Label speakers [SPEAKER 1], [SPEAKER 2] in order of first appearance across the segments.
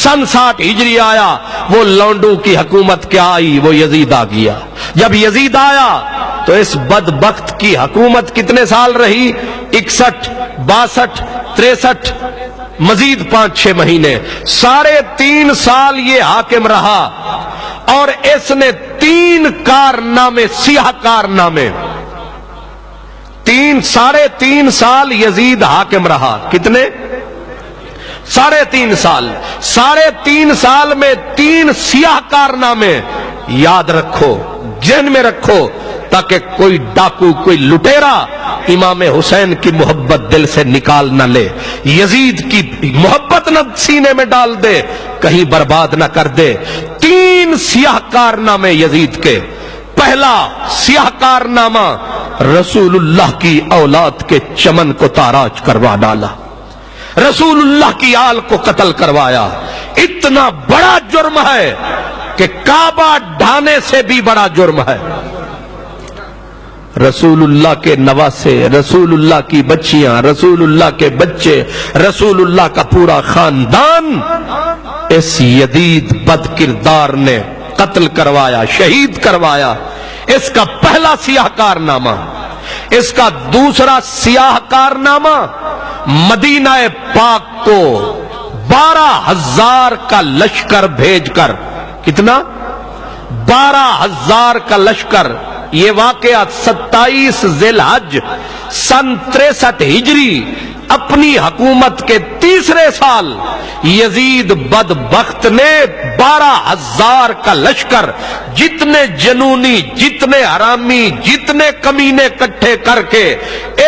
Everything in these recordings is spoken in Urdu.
[SPEAKER 1] سن 60 ہجری آیا، وہ لونڈو کی حکومت کیا آئی، وہ یزید آ گیا۔ جب یزید آیا تو اس بدبخت کی حکومت کتنے سال رہی؟ 61 62 63 مزید 5-6 مہینے، 3.5 سال یہ حاکم رہا، اور اس نے 3 کارنامے، سیاہ کارنامے، 3.5 سال یزید حاکم رہا۔ کتنے؟ 3.5 سال۔ 3.5 سال میں 3 سیاہ کارنامے یاد رکھو، ذہن میں رکھو، تاکہ کوئی ڈاکو، کوئی لٹیرا امام حسین کی محبت دل سے نکال نہ لے، یزید کی محبت نہ سینے میں ڈال دے، کہیں برباد نہ کر دے۔ 3 سیاہ کارنامے یزید کے۔ پہلا سیاہ کارنامہ، رسول اللہ کی اولاد کے چمن کو تاراج کروا ڈالا، رسول اللہ کی آل کو قتل کروایا۔ اتنا بڑا جرم ہے کہ کعبہ ڈھانے سے بھی بڑا جرم ہے۔ رسول اللہ کے نواسے، رسول اللہ کی بچیاں، رسول اللہ کے بچے، رسول اللہ کا پورا خاندان اس یزید بد کردار نے قتل کروایا، شہید کروایا۔ اس کا پہلا سیاہ کارنامہ۔ اس کا دوسرا سیاہ کارنامہ، مدینہ پاک کو 12,000 کا لشکر بھیج کر، کتنا؟ 12,000 کا لشکر۔ یہ واقعہ 27 ذی الحج سن 63 ہجری، اپنی حکومت کے 3 سال یزید بدبخت نے 12,000 کا لشکر، جتنے جنونی، جتنے حرامی، جتنے کمینے اکٹھے کر کے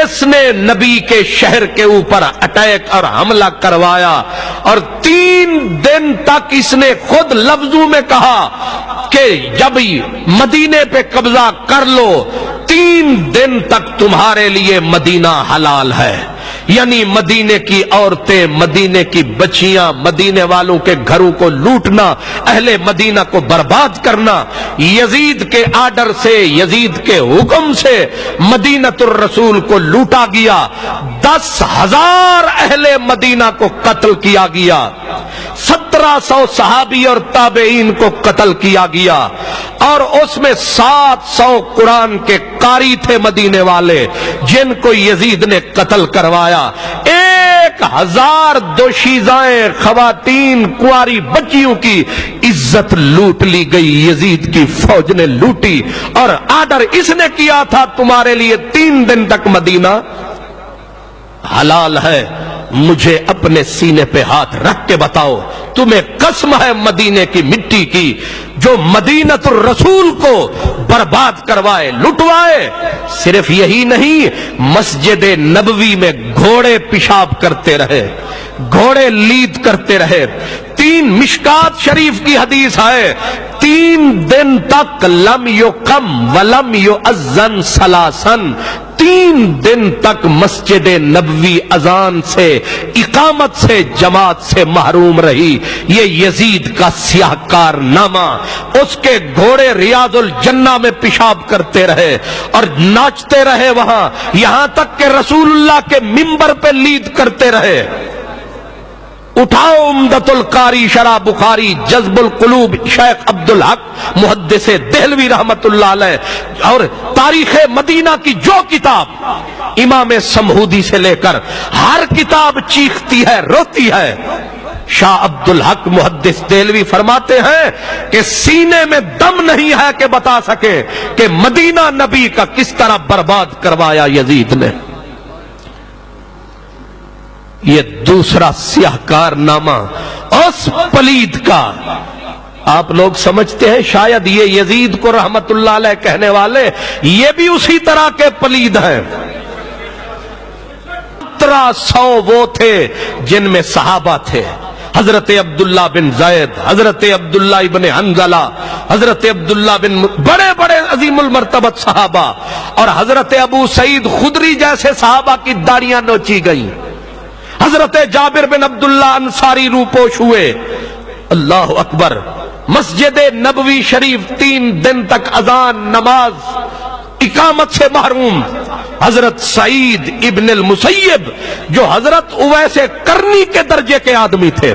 [SPEAKER 1] اس نے نبی کے شہر کے اوپر اٹیک اور حملہ کروایا، اور 3 دن تک اس نے خود لفظوں میں کہا کہ جب مدینے پہ قبضہ کر لو 3 دن تک تمہارے لیے مدینہ حلال ہے، یعنی مدینے کی عورتیں، مدینے کی بچیاں، مدینے والوں کے گھروں کو لوٹنا، اہل مدینہ کو برباد کرنا۔ یزید کے آرڈر سے، یزید کے حکم سے مدینۃ الرسول کو لوٹا گیا، 10,000 اہل مدینہ کو قتل کیا گیا، 1700 صحابی اور تابعین کو قتل کیا گیا، اور اس میں 700 قرآن کے قاری تھے مدینے والے جن کو یزید نے قتل کروایا۔ 1,000 دوشیزائیں، خواتین، کنواری بچیوں کی عزت لوٹ لی گئی، یزید کی فوج نے لوٹی، اور آرڈر اس نے کیا تھا تمہارے لیے 3 دن تک مدینہ حلال ہے۔ مجھے اپنے سینے پہ ہاتھ رکھ کے بتاؤ، تمہیں قسم ہے مدینے کی مٹی کی، جو مدینۃ الرسول کو برباد کروائے، لٹوائے۔ صرف یہی نہیں، مسجد نبوی میں گھوڑے پیشاب کرتے رہے، گھوڑے لید کرتے رہے۔ 3 مشکات شریف کی حدیث ہے، 3 دن تک لم یقم ولم یؤذن ثلاثاً، 3 دن تک مسجد نبوی اذان سے، اقامت سے، جماعت سے محروم رہی۔ یہ یزید کا سیاہ کارنامہ۔ اس کے گھوڑے ریاض الجنہ میں پیشاب کرتے رہے اور ناچتے رہے وہاں، یہاں تک کہ رسول اللہ کے منبر پہ لید کرتے رہے۔ اٹھاؤ عمدۃ القاری شرح بخاری، جذب القلوب شیخ عبدالحق محدث دہلوی رحمت اللہ علیہ، اور تاریخ مدینہ کی جو کتاب، امام سمہودی سے لے کر ہر کتاب چیختی ہے، روتی ہے۔ شاہ عبدالحق محدث دہلوی فرماتے ہیں کہ سینے میں دم نہیں ہے کہ بتا سکے کہ مدینہ نبی کا کس طرح برباد کروایا یزید نے۔ یہ دوسرا سیاہ کارنامہ اس پلید کا۔ آپ لوگ سمجھتے ہیں شاید یہ یزید کو رحمت اللہ علیہ کہنے والے یہ بھی اسی طرح کے پلید ہیں۔ 1700 وہ تھے جن میں صحابہ تھے، حضرت عبداللہ بن زید، حضرت عبداللہ ابن حنظلہ، حضرت عبداللہ بن، بڑے بڑے عظیم المرتبت صحابہ، اور حضرت ابو سعید خدری جیسے صحابہ کی داڑیاں نوچی گئیں، حضرت جابر بن عبداللہ انصاری روپوش ہوئے۔ اللہ اکبر۔ مسجد نبوی شریف 3 دن تک اذان، نماز، اقامت سے محروم۔ حضرت سعید ابن المسیب جو حضرت اویس کرنی کے درجے کے آدمی تھے،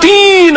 [SPEAKER 1] 3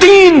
[SPEAKER 1] 3